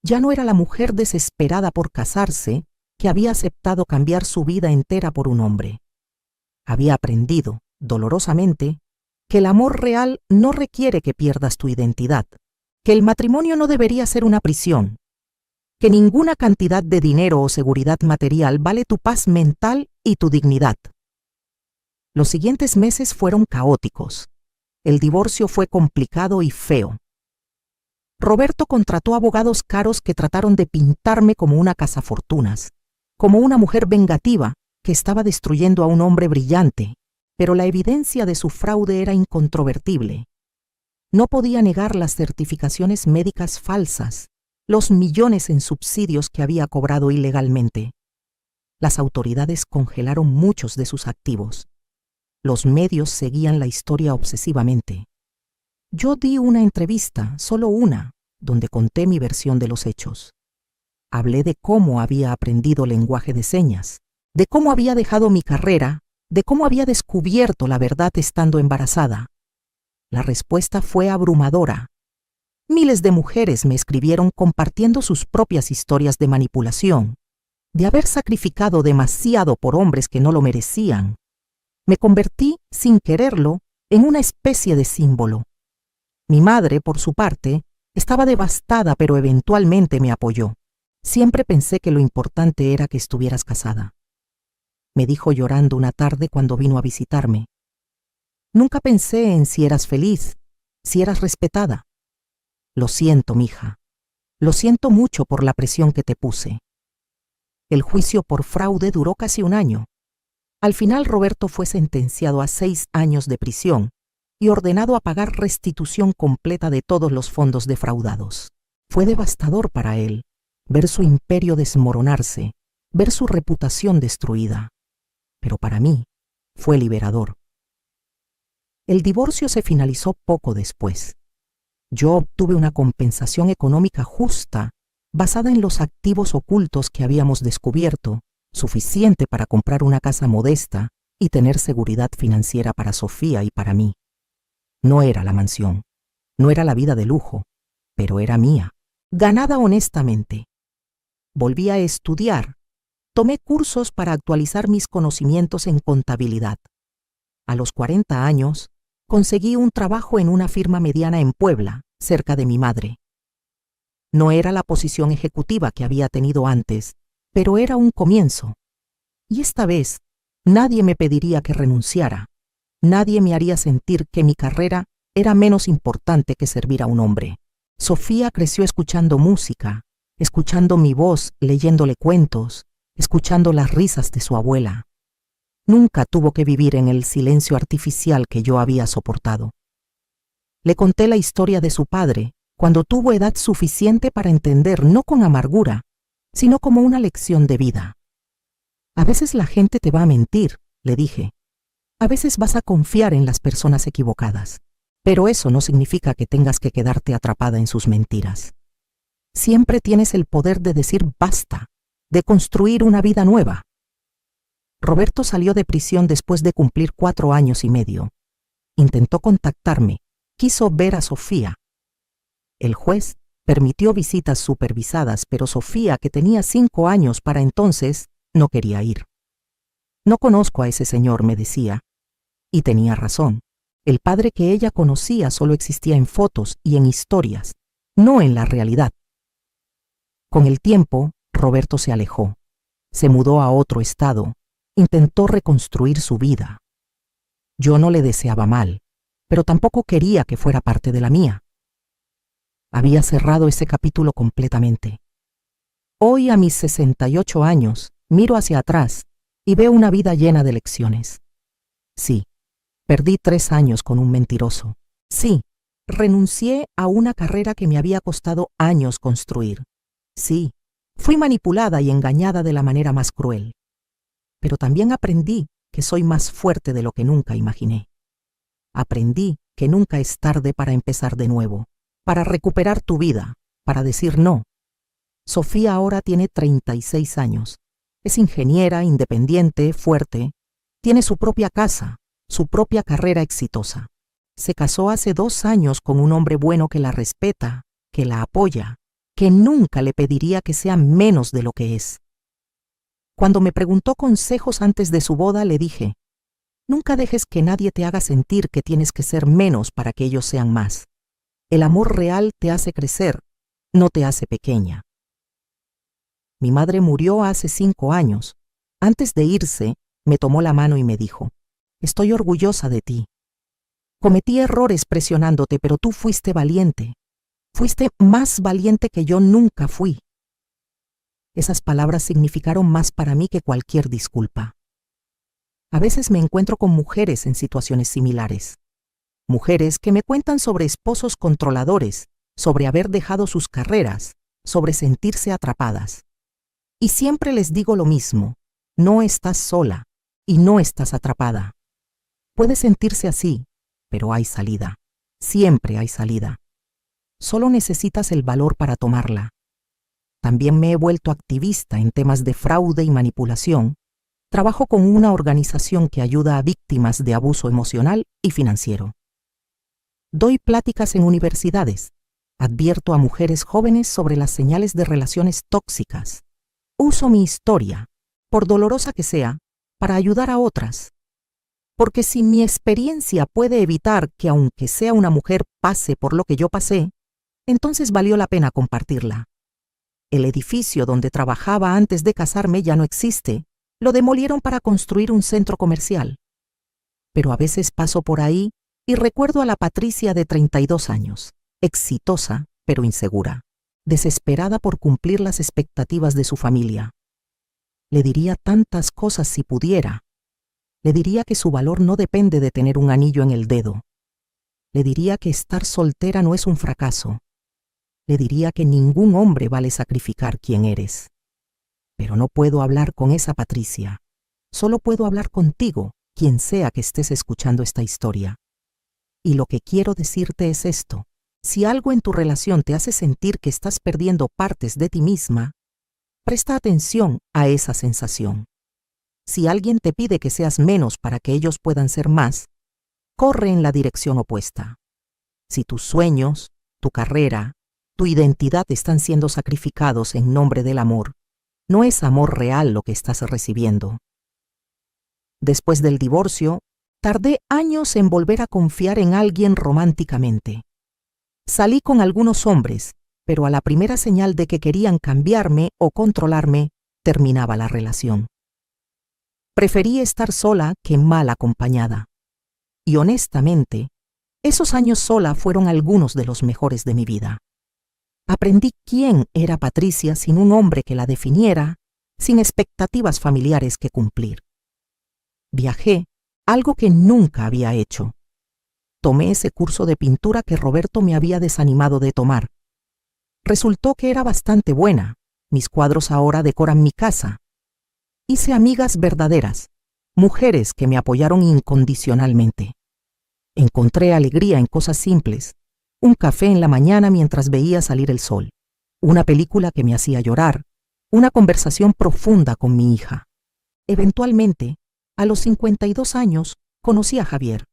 Ya no era la mujer desesperada por casarse que había aceptado cambiar su vida entera por un hombre. Había aprendido, dolorosamente, que el amor real no requiere que pierdas tu identidad, que el matrimonio no debería ser una prisión, que ninguna cantidad de dinero o seguridad material vale tu paz mental y tu dignidad. Los siguientes meses fueron caóticos. El divorcio fue complicado y feo. Roberto contrató abogados caros que trataron de pintarme como una cazafortunas, como una mujer vengativa que estaba destruyendo a un hombre brillante, pero la evidencia de su fraude era incontrovertible. No podía negar las certificaciones médicas falsas, los millones en subsidios que había cobrado ilegalmente. Las autoridades congelaron muchos de sus activos. Los medios seguían la historia obsesivamente. Yo di una entrevista, solo una, donde conté mi versión de los hechos. Hablé de cómo había aprendido lenguaje de señas, de cómo había dejado mi carrera, de cómo había descubierto la verdad estando embarazada. La respuesta fue abrumadora. Miles de mujeres me escribieron compartiendo sus propias historias de manipulación, de haber sacrificado demasiado por hombres que no lo merecían. Me convertí, sin quererlo, en una especie de símbolo. Mi madre, por su parte, estaba devastada, pero eventualmente me apoyó. Siempre pensé que lo importante era que estuvieras casada. Me dijo llorando una tarde cuando vino a visitarme. Nunca pensé en si eras feliz, si eras respetada. Lo siento, mija. Lo siento mucho por la presión que te puse. El juicio por fraude duró casi 1 año. Al final, Roberto fue sentenciado a 6 años de prisión y ordenado a pagar restitución completa de todos los fondos defraudados. Fue devastador para él ver su imperio desmoronarse, ver su reputación destruida. Pero para mí fue liberador. El divorcio se finalizó poco después. Yo obtuve una compensación económica justa, basada en los activos ocultos que habíamos descubierto, suficiente para comprar una casa modesta y tener seguridad financiera para Sofía y para mí. No era la mansión, no era la vida de lujo, pero era mía, ganada honestamente. Volví a estudiar. Tomé cursos para actualizar mis conocimientos en contabilidad. A los 40 años, conseguí un trabajo en una firma mediana en Puebla, cerca de mi madre. No era la posición ejecutiva que había tenido antes, pero era un comienzo. Y esta vez, nadie me pediría que renunciara. Nadie me haría sentir que mi carrera era menos importante que servir a un hombre. Sofía creció escuchando música, escuchando mi voz, leyéndole cuentos, escuchando las risas de su abuela. Nunca tuvo que vivir en el silencio artificial que yo había soportado. Le conté la historia de su padre cuando tuvo edad suficiente para entender, no con amargura, sino como una lección de vida. A veces la gente te va a mentir, le dije. A veces vas a confiar en las personas equivocadas, pero eso no significa que tengas que quedarte atrapada en sus mentiras. Siempre tienes el poder de decir basta, de construir una vida nueva. Roberto salió de prisión después de cumplir 4 años y medio. Intentó contactarme, quiso ver a Sofía. El juez permitió visitas supervisadas, pero Sofía, que tenía 5 años para entonces, no quería ir. No conozco a ese señor, me decía. Y tenía razón. El padre que ella conocía solo existía en fotos y en historias, no en la realidad. Con el tiempo, Roberto se alejó. Se mudó a otro estado. Intentó reconstruir su vida. Yo no le deseaba mal, pero tampoco quería que fuera parte de la mía. Había cerrado ese capítulo completamente. Hoy, a mis 68 años, miro hacia atrás y veo una vida llena de lecciones. Sí, perdí 3 años con un mentiroso. Sí, renuncié a una carrera que me había costado años construir. Sí, fui manipulada y engañada de la manera más cruel. Pero también aprendí que soy más fuerte de lo que nunca imaginé. Aprendí que nunca es tarde para empezar de nuevo, para recuperar tu vida, para decir no. Sofía ahora tiene 36 años. Es ingeniera, independiente, fuerte. Tiene su propia casa, su propia carrera exitosa. Se casó hace 2 años con un hombre bueno que la respeta, que la apoya, que nunca le pediría que sea menos de lo que es. Cuando me preguntó consejos antes de su boda, le dije: nunca dejes que nadie te haga sentir que tienes que ser menos para que ellos sean más. El amor real te hace crecer, no te hace pequeña. Mi madre murió hace 5 años. Antes de irse, me tomó la mano y me dijo: estoy orgullosa de ti. Cometí errores presionándote, pero tú fuiste valiente. Fuiste más valiente que yo nunca fui. Esas palabras significaron más para mí que cualquier disculpa. A veces me encuentro con mujeres en situaciones similares. Mujeres que me cuentan sobre esposos controladores, sobre haber dejado sus carreras, sobre sentirse atrapadas. Y siempre les digo lo mismo: no estás sola y no estás atrapada. Puede sentirse así, pero hay salida. Siempre hay salida. Solo necesitas el valor para tomarla. También me he vuelto activista en temas de fraude y manipulación. Trabajo con una organización que ayuda a víctimas de abuso emocional y financiero. Doy pláticas en universidades. Advierto a mujeres jóvenes sobre las señales de relaciones tóxicas. Uso mi historia, por dolorosa que sea, para ayudar a otras. Porque si mi experiencia puede evitar que, aunque sea una mujer, pase por lo que yo pasé, entonces valió la pena compartirla. El edificio donde trabajaba antes de casarme ya no existe. Lo demolieron para construir un centro comercial. Pero a veces paso por ahí y recuerdo a la Patricia de 32 años, exitosa pero insegura, desesperada por cumplir las expectativas de su familia. Le diría tantas cosas si pudiera. Le diría que su valor no depende de tener un anillo en el dedo. Le diría que estar soltera no es un fracaso. Le diría que ningún hombre vale sacrificar quién eres. Pero no puedo hablar con esa Patricia. Solo puedo hablar contigo, quien sea que estés escuchando esta historia. Y lo que quiero decirte es esto: si algo en tu relación te hace sentir que estás perdiendo partes de ti misma, presta atención a esa sensación. Si alguien te pide que seas menos para que ellos puedan ser más, corre en la dirección opuesta. Si tus sueños, tu carrera, tu identidad están siendo sacrificados en nombre del amor, no es amor real lo que estás recibiendo. Después del divorcio, tardé años en volver a confiar en alguien románticamente. Salí con algunos hombres, pero a la primera señal de que querían cambiarme o controlarme, terminaba la relación. Preferí estar sola que mal acompañada. Y honestamente, esos años sola fueron algunos de los mejores de mi vida. Aprendí quién era Patricia sin un hombre que la definiera, sin expectativas familiares que cumplir. Viajé, algo que nunca había hecho. Tomé ese curso de pintura que Roberto me había desanimado de tomar. Resultó que era bastante buena. Mis cuadros ahora decoran mi casa. Hice amigas verdaderas, mujeres que me apoyaron incondicionalmente. Encontré alegría en cosas simples: un café en la mañana mientras veía salir el sol, una película que me hacía llorar, una conversación profunda con mi hija. Eventualmente, a los 52 años, conocí a Javier.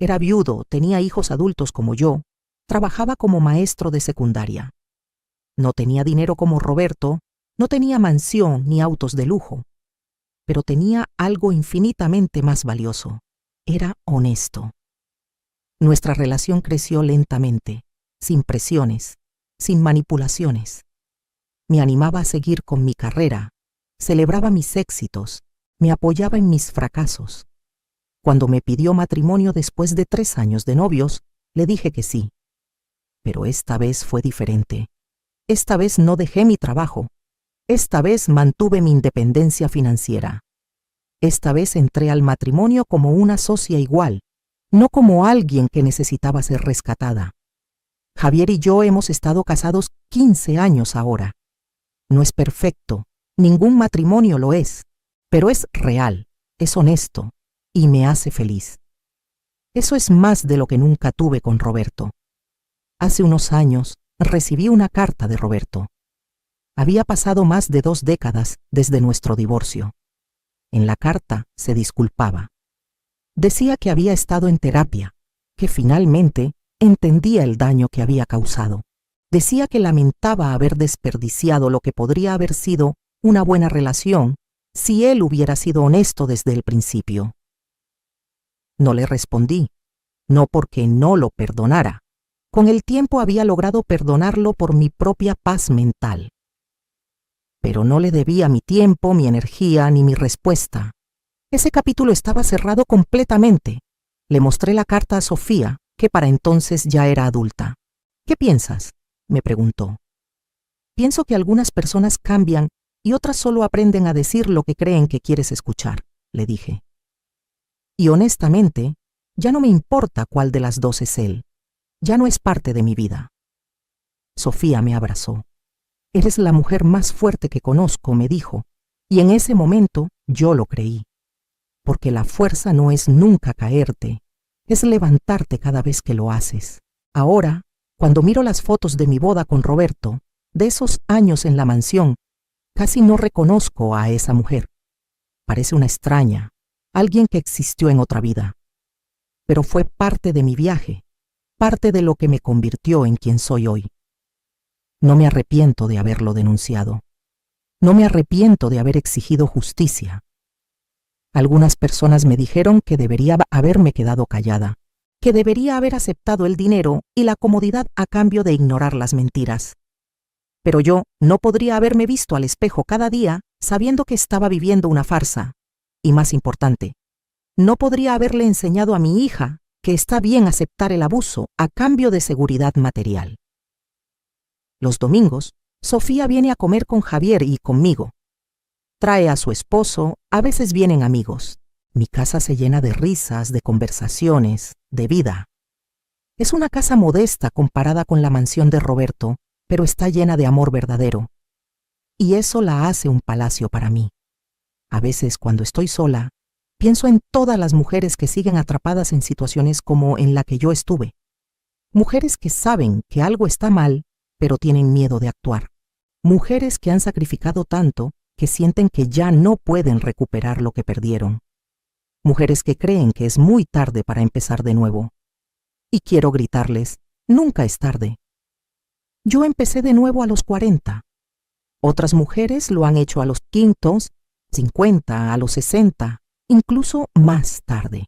Era viudo, tenía hijos adultos como yo, trabajaba como maestro de secundaria. No tenía dinero como Roberto, no tenía mansión ni autos de lujo, pero tenía algo infinitamente más valioso. Era honesto. Nuestra relación creció lentamente, sin presiones, sin manipulaciones. Me animaba a seguir con mi carrera, celebraba mis éxitos, me apoyaba en mis fracasos. Cuando me pidió matrimonio después de 3 años de novios, le dije que sí. Pero esta vez fue diferente. Esta vez no dejé mi trabajo. Esta vez mantuve mi independencia financiera. Esta vez entré al matrimonio como una socia igual, no como alguien que necesitaba ser rescatada. Javier y yo hemos estado casados 15 años ahora. No es perfecto, ningún matrimonio lo es, pero es real, es honesto y me hace feliz. Eso es más de lo que nunca tuve con Roberto. Hace unos años recibí una carta de Roberto. Había pasado más de 2 décadas desde nuestro divorcio. En la carta se disculpaba. Decía que había estado en terapia, que finalmente entendía el daño que había causado. Decía que lamentaba haber desperdiciado lo que podría haber sido una buena relación si él hubiera sido honesto desde el principio. No le respondí, no porque no lo perdonara. Con el tiempo había logrado perdonarlo por mi propia paz mental. Pero no le debía mi tiempo, mi energía ni mi respuesta. Ese capítulo estaba cerrado completamente. Le mostré la carta a Sofía, que para entonces ya era adulta. ¿Qué piensas?, me preguntó. Pienso que algunas personas cambian y otras solo aprenden a decir lo que creen que quieres escuchar, le dije. Y honestamente, ya no me importa cuál de las dos es él. Ya no es parte de mi vida. Sofía me abrazó. Eres la mujer más fuerte que conozco, me dijo, y en ese momento yo lo creí. Porque la fuerza no es nunca caerte, es levantarte cada vez que lo haces. Ahora, cuando miro las fotos de mi boda con Roberto, de esos años en la mansión, casi no reconozco a esa mujer. Parece una extraña, alguien que existió en otra vida. Pero fue parte de mi viaje, parte de lo que me convirtió en quien soy hoy. No me arrepiento de haberlo denunciado. No me arrepiento de haber exigido justicia. Algunas personas me dijeron que debería haberme quedado callada, que debería haber aceptado el dinero y la comodidad a cambio de ignorar las mentiras. Pero yo no podría haberme visto al espejo cada día sabiendo que estaba viviendo una farsa. Y más importante, no podría haberle enseñado a mi hija que está bien aceptar el abuso a cambio de seguridad material. Los domingos, Sofía viene a comer con Javier y conmigo. Trae a su esposo, a veces vienen amigos. Mi casa se llena de risas, de conversaciones, de vida. Es una casa modesta comparada con la mansión de Roberto, pero está llena de amor verdadero. Y eso la hace un palacio para mí. A veces, cuando estoy sola, pienso en todas las mujeres que siguen atrapadas en situaciones como en la que yo estuve. Mujeres que saben que algo está mal, pero tienen miedo de actuar. Mujeres que han sacrificado tanto que sienten que ya no pueden recuperar lo que perdieron. Mujeres que creen que es muy tarde para empezar de nuevo. Y quiero gritarles, nunca es tarde. Yo empecé de nuevo a los 40. Otras mujeres lo han hecho a los 50, a los 60, incluso más tarde.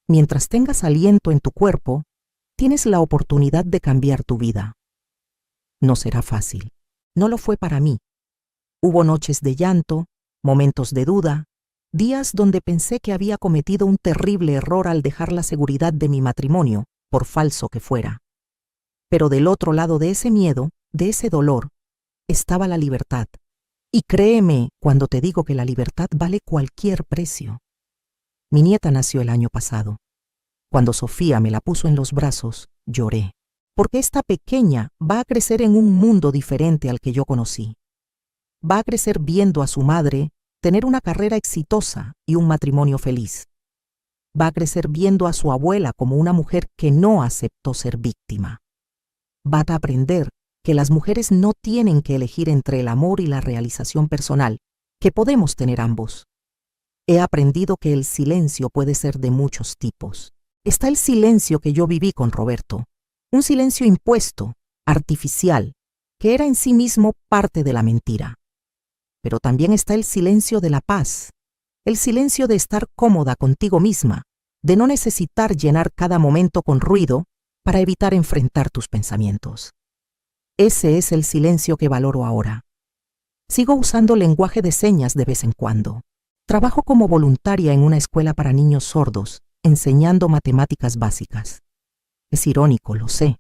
Mientras tengas aliento en tu cuerpo, tienes la oportunidad de cambiar tu vida. No será fácil. No lo fue para mí. Hubo noches de llanto, momentos de duda, días donde pensé que había cometido un terrible error al dejar la seguridad de mi matrimonio, por falso que fuera. Pero del otro lado de ese miedo, de ese dolor, estaba la libertad. Y créeme cuando te digo que la libertad vale cualquier precio. Mi nieta nació el año pasado. Cuando Sofía me la puso en los brazos, lloré. Porque esta pequeña va a crecer en un mundo diferente al que yo conocí. Va a crecer viendo a su madre tener una carrera exitosa y un matrimonio feliz. Va a crecer viendo a su abuela como una mujer que no aceptó ser víctima. Va a aprender que las mujeres no tienen que elegir entre el amor y la realización personal, que podemos tener ambos. He aprendido que el silencio puede ser de muchos tipos. Está el silencio que yo viví con Roberto, un silencio impuesto, artificial, que era en sí mismo parte de la mentira. Pero también está el silencio de la paz, el silencio de estar cómoda contigo misma, de no necesitar llenar cada momento con ruido para evitar enfrentar tus pensamientos. Ese es el silencio que valoro ahora. Sigo usando lenguaje de señas de vez en cuando. Trabajo como voluntaria en una escuela para niños sordos, enseñando matemáticas básicas. Es irónico, lo sé.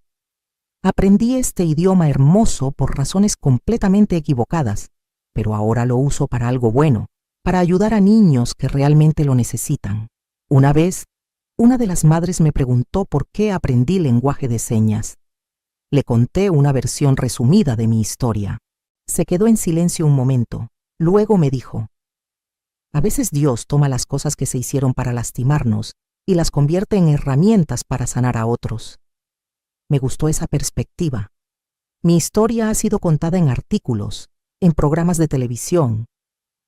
Aprendí este idioma hermoso por razones completamente equivocadas, pero ahora lo uso para algo bueno, para ayudar a niños que realmente lo necesitan. Una vez, una de las madres me preguntó por qué aprendí lenguaje de señas. Le conté una versión resumida de mi historia. Se quedó en silencio un momento. Luego me dijo: a veces Dios toma las cosas que se hicieron para lastimarnos y las convierte en herramientas para sanar a otros. Me gustó esa perspectiva. Mi historia ha sido contada en artículos, en programas de televisión.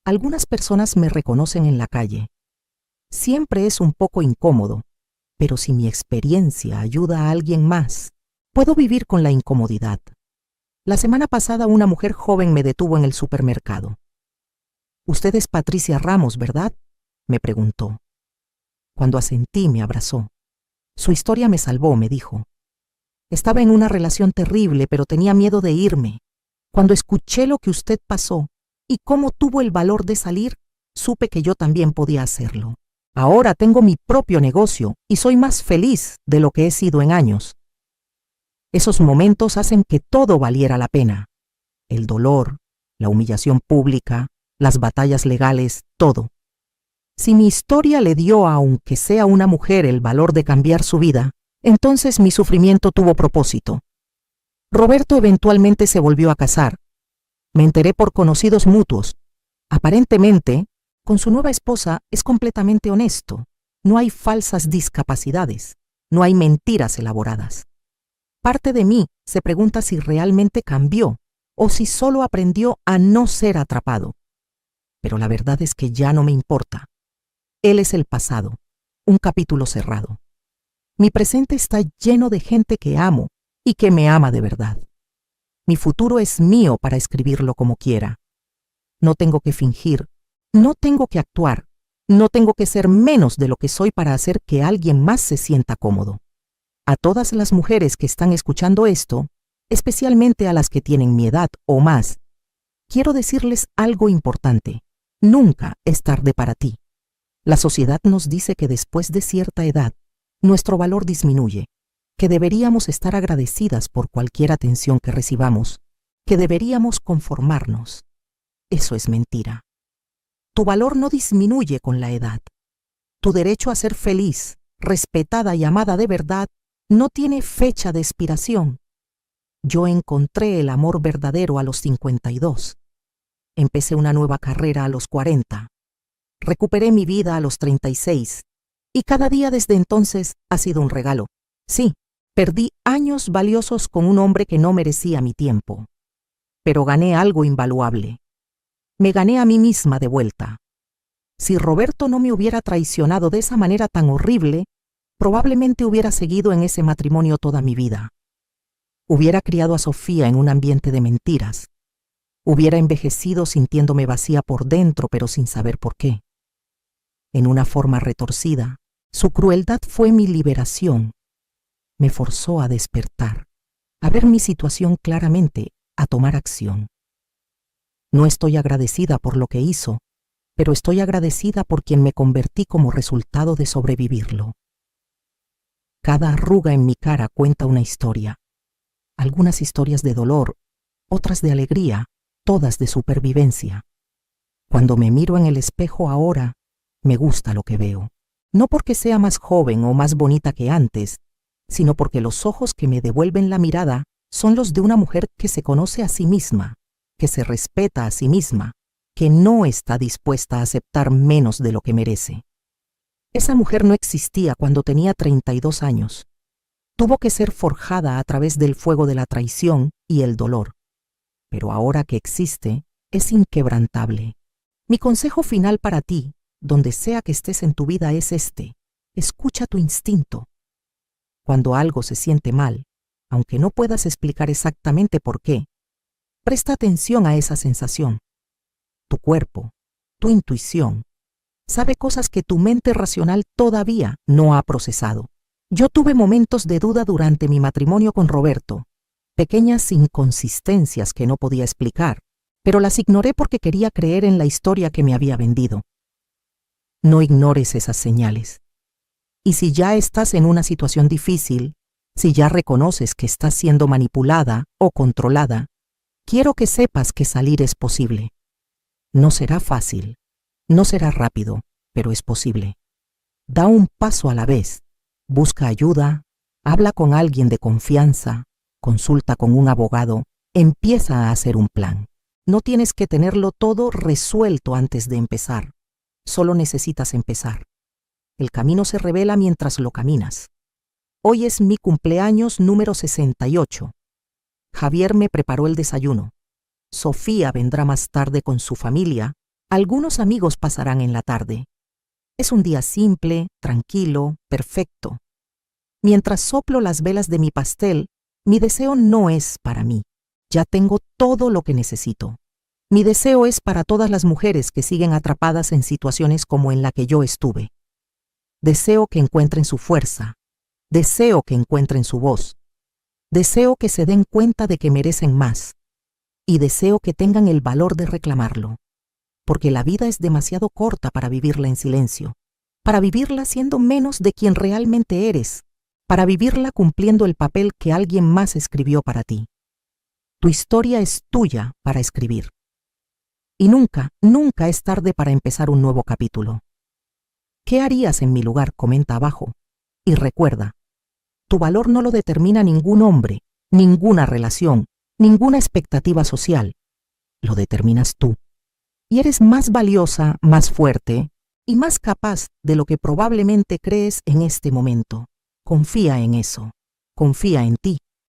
Algunas personas me reconocen en la calle. Siempre es un poco incómodo, pero si mi experiencia ayuda a alguien más, puedo vivir con la incomodidad. La semana pasada una mujer joven me detuvo en el supermercado. «Usted es Patricia Ramos, ¿verdad?», me preguntó. Cuando asentí, me abrazó. «Su historia me salvó», me dijo. «Estaba en una relación terrible, pero tenía miedo de irme. Cuando escuché lo que usted pasó y cómo tuvo el valor de salir, supe que yo también podía hacerlo. Ahora tengo mi propio negocio y soy más feliz de lo que he sido en años». Esos momentos hacen que todo valiera la pena. El dolor, la humillación pública, las batallas legales, todo. Si mi historia le dio a aunque sea una mujer el valor de cambiar su vida, entonces mi sufrimiento tuvo propósito. Roberto eventualmente se volvió a casar. Me enteré por conocidos mutuos. Aparentemente, con su nueva esposa es completamente honesto. No hay falsas discapacidades. No hay mentiras elaboradas. Parte de mí se pregunta si realmente cambió o si solo aprendió a no ser atrapado. Pero la verdad es que ya no me importa. Él es el pasado, un capítulo cerrado. Mi presente está lleno de gente que amo y que me ama de verdad. Mi futuro es mío para escribirlo como quiera. No tengo que fingir, no tengo que actuar, no tengo que ser menos de lo que soy para hacer que alguien más se sienta cómodo. A todas las mujeres que están escuchando esto, especialmente a las que tienen mi edad o más, quiero decirles algo importante. Nunca es tarde para ti. La sociedad nos dice que después de cierta edad, nuestro valor disminuye, que deberíamos estar agradecidas por cualquier atención que recibamos, que deberíamos conformarnos. Eso es mentira. Tu valor no disminuye con la edad. Tu derecho a ser feliz, respetada y amada de verdad no tiene fecha de expiración. Yo encontré el amor verdadero a los 52. Empecé una nueva carrera a los 40. Recuperé mi vida a los 36. Y cada día desde entonces ha sido un regalo. Sí, perdí años valiosos con un hombre que no merecía mi tiempo. Pero gané algo invaluable. Me gané a mí misma de vuelta. Si Roberto no me hubiera traicionado de esa manera tan horrible, probablemente hubiera seguido en ese matrimonio toda mi vida. Hubiera criado a Sofía en un ambiente de mentiras. Hubiera envejecido sintiéndome vacía por dentro, pero sin saber por qué. En una forma retorcida, su crueldad fue mi liberación. Me forzó a despertar, a ver mi situación claramente, a tomar acción. No estoy agradecida por lo que hizo, pero estoy agradecida por quien me convertí como resultado de sobrevivirlo. Cada arruga en mi cara cuenta una historia. Algunas historias de dolor, otras de alegría, todas de supervivencia. Cuando me miro en el espejo ahora, me gusta lo que veo. No porque sea más joven o más bonita que antes, sino porque los ojos que me devuelven la mirada son los de una mujer que se conoce a sí misma, que se respeta a sí misma, que no está dispuesta a aceptar menos de lo que merece. Esa mujer no existía cuando tenía 32 años. Tuvo que ser forjada a través del fuego de la traición y el dolor. Pero ahora que existe, es inquebrantable. Mi consejo final para ti, donde sea que estés en tu vida, es este: escucha tu instinto. Cuando algo se siente mal, aunque no puedas explicar exactamente por qué. Presta atención a esa sensación. Tu cuerpo, tu intuición, sabe cosas que tu mente racional todavía no ha procesado. Yo tuve momentos de duda durante mi matrimonio con Roberto, pequeñas inconsistencias que no podía explicar, pero las ignoré porque quería creer en la historia que me había vendido. No ignores esas señales. Y si ya estás en una situación difícil, si ya reconoces que estás siendo manipulada o controlada, quiero que sepas que salir es posible. No será fácil, no será rápido, pero es posible. Da un paso a la vez. Busca ayuda, habla con alguien de confianza, consulta con un abogado, empieza a hacer un plan. No tienes que tenerlo todo resuelto antes de empezar. Solo necesitas empezar. El camino se revela mientras lo caminas. Hoy es mi cumpleaños número 68. Javier me preparó el desayuno. Sofía vendrá más tarde con su familia. Algunos amigos pasarán en la tarde. Es un día simple, tranquilo, perfecto. Mientras soplo las velas de mi pastel, mi deseo no es para mí. Ya tengo todo lo que necesito. Mi deseo es para todas las mujeres que siguen atrapadas en situaciones como en la que yo estuve. Deseo que encuentren su fuerza. Deseo que encuentren su voz. Deseo que se den cuenta de que merecen más. Y deseo que tengan el valor de reclamarlo. Porque la vida es demasiado corta para vivirla en silencio, para vivirla siendo menos de quien realmente eres, para vivirla cumpliendo el papel que alguien más escribió para ti. Tu historia es tuya para escribir. Y nunca, nunca es tarde para empezar un nuevo capítulo. ¿Qué harías en mi lugar? Comenta abajo. Y recuerda, tu valor no lo determina ningún hombre, ninguna relación, ninguna expectativa social. Lo determinas tú. Y eres más valiosa, más fuerte y más capaz de lo que probablemente crees en este momento. Confía en eso. Confía en ti.